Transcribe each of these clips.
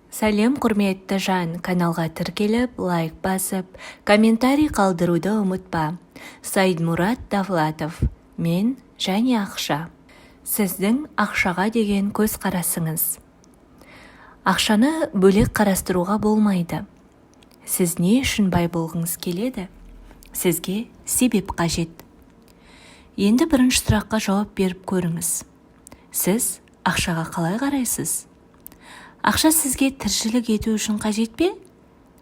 Сәлем құрметті жан, каналға тіркеліп, лайк басып, комментарий қалдыруды ұмытпа. Сайдмурат Давлатов, мен және ақша. Сіздің ақшаға деген көзқарасыңыз. Ақшаны бөлек қарастыруға болмайды. Сіз не үшін бай болғыңыз келеді? Сізге себеп қажет. Енді бірінші сұраққа жауап беріп көріңіз. Сіз ақшаға қалай қарайсыз? Ақша сізге тіршілік ету үшін қажет пе?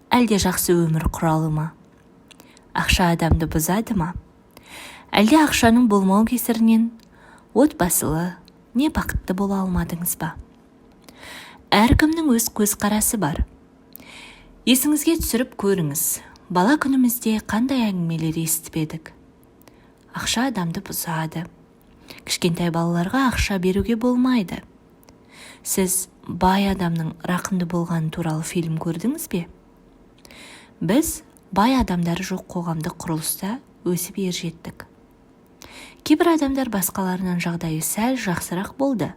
Әлде жақсы өмір құралы ма? Ақша адамды бұзады ма? Әлде ақшаның болмау кесірінен отбасылы, не бақытты бола алмадыңыз ба? Әркімнің өз көзқарасы бар. Есіңізге түсіріп көріңіз, бала күнімізде қандай әңгімелер естіп едік? Ақша адамды бұзады. Кішкентай балаларға ақша беруге болмайды. Сіз бай адамның рақымды болғаны туралы фильм көрдіңіз бе? Біз бай адамдары жоқ қоғамдық құрылыста өсіп ержеттік. Кейбір адамдар басқаларынан жағдайы сәл жақсырақ болды,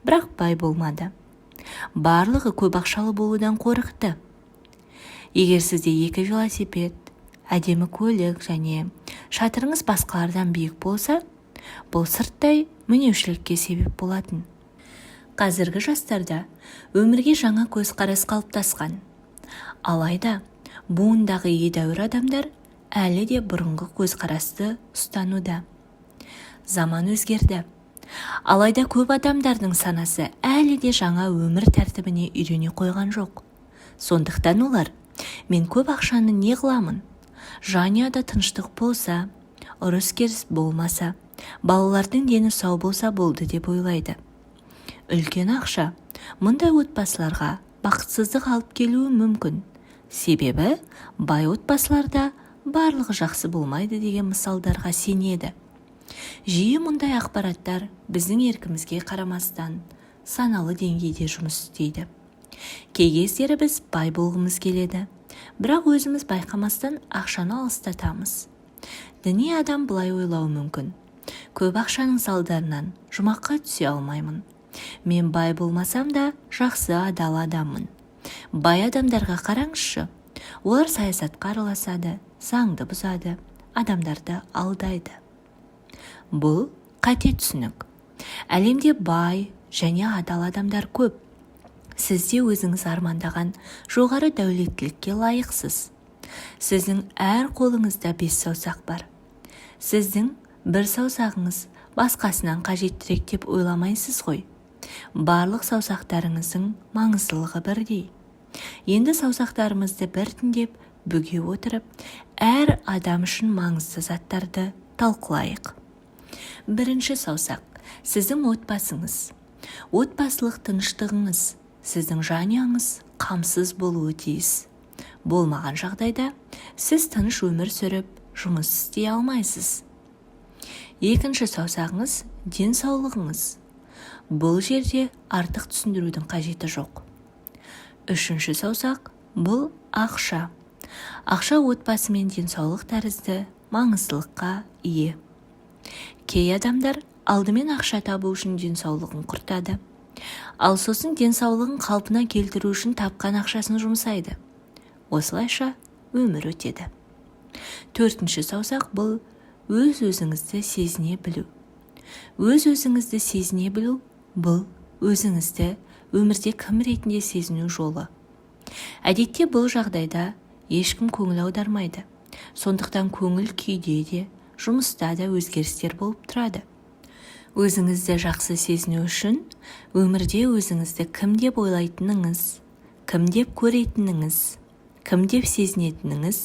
бірақ бай болмады. Барлығы көп ақшалы болудан қорықты. Егер сізде 2 велосипед, әдемі көлік және шатырыңыз басқалардан биік болса, бұл сырттай мінеушілікке себеп болатын. Қазіргі жастарда өмірге жаңа көзқарас қалыптасқан. Алайда буындағы едәуір адамдар әлі де бұрынғы көзқарасты ұстануда. Заман өзгерді. Алайда көп адамдардың санасы әлі де жаңа өмір тәртібіне үйрене қойған жоқ. Сондықтан олар, мен көп ақшаны не қыламын? Жанұяда тыныштық болса, ұрыс-керіс болмаса, балалардың дені сау болса болды деп ойлайды. Үлкен ақша мұндай отбасыларға бақытсыздық алып келуі мүмкін. Себебі бай отбасыларда барлығы жақсы болмайды деген мысалдарға сенеді. Жиі мұндай ақпараттар біздің еркімізге қарамастан саналы деңгейде жұмыс істейді. Кей кездері біз бай болғымыз келеді, бірақ өзіміз байқамастан ақшаны алыстатамыз. Діни адам былай ойлауы мүмкін. Көп ақшаның салдарынан жұмаққа түсе алмаймын. Мен бай болмасам да жақсы адал адаммын. Бай адамдарға қараңызшы. Олар саясатқа араласады, заңды бұзады, адамдарды алдайды. Бұл қате түсінік. Әлемде бай және адал адамдар көп. Сіз де өзіңіз армандаған жоғары дәулеттілікке лайықсыз. Сіздің әр қолыңызда 5 саусақ бар. Сіздің бір саусағыңыз басқасынан қажеттірек деп ойламайсыз ғой. Барлық саусақтарыңыздың маңыздылығы бірдей. Енді саусақтарымызды біртіндеп бүге отырып, әр адам үшін маңызды заттарды талқылайық. Бірінші саусақ – сіздің отбасыңыз. Отбасылық тыныштығыңыз, сіздің жанұяңыз қамсыз болуы тиіс. Болмаған жағдайда сіз тыныш өмір сүріп, жұмыс істей алмайсыз. Екінші саусағыңыз – денсаулығыңыз. Бұл жерде артық түсіндірудің қажеті жоқ. Үшінші саусақ – бұл ақша. Ақша отбасы мен денсаулық тәрізді маңыздылыққа ие. Кей адамдар алдымен ақша табу үшін денсаулығын құртады. Ал сосын денсаулығын қалпына келтіру үшін тапқан ақшасын жұмсайды. Осылайша өмір өтеді. Төртінші саусақ – бұл өз-өзіңізді сезіне білу. Өз-өзіңізді сезіне білу – бұл өзіңізді өмірде кім ретінде сезіну жолы. Әдетте бұл жағдайда ешкім көңіл аудармайды. Сондықтан көңіл күйде де, жұмыста да өзгерістер болып тұрады. Өзіңізді жақсы сезіну үшін өмірде өзіңізді кім деп ойлайтыныңыз, кім деп көретініңіз, кім деп сезінетініңіз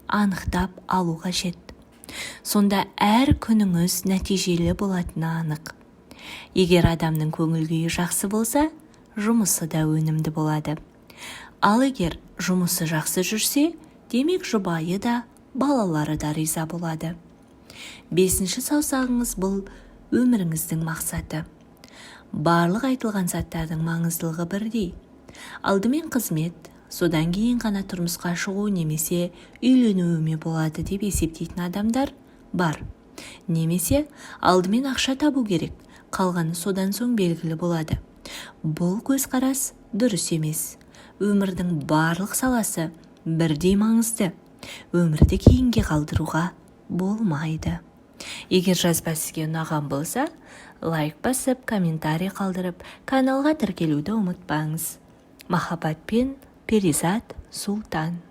анықтап алу қажет. Сонда әр күніңіз нәтижелі болатыны анық. Егер адамның көңіл күйі жақсы болса, жұмысы да өнімді болады. Ал егер жұмысы жақсы жүрсе, демек жұбайы да, балалары да риза болады. Бесінші саусағыңыз бұл өміріңіздің мақсаты. Барлық айтылған заттардың маңыздылығы бірдей. Алдымен қызмет, содан кейін ғана тұрмысқа шығу немесе үйленуіме болады деп есептейтін адамдар бар. Немесе алдымен ақша табу керек, қалғаны содан соң белгілі болады. Бұл көзқарас дұрыс емес. Өмірдің барлық саласы бірдей маңызды. Өмірді кейінге қалдыруға болмайды. Егер жазба сізге ұнаған болса, лайк басып, комментарий қалдырып, каналға тіркелуді ұмытпаңыз. Махаббатпен, Перизат Султан.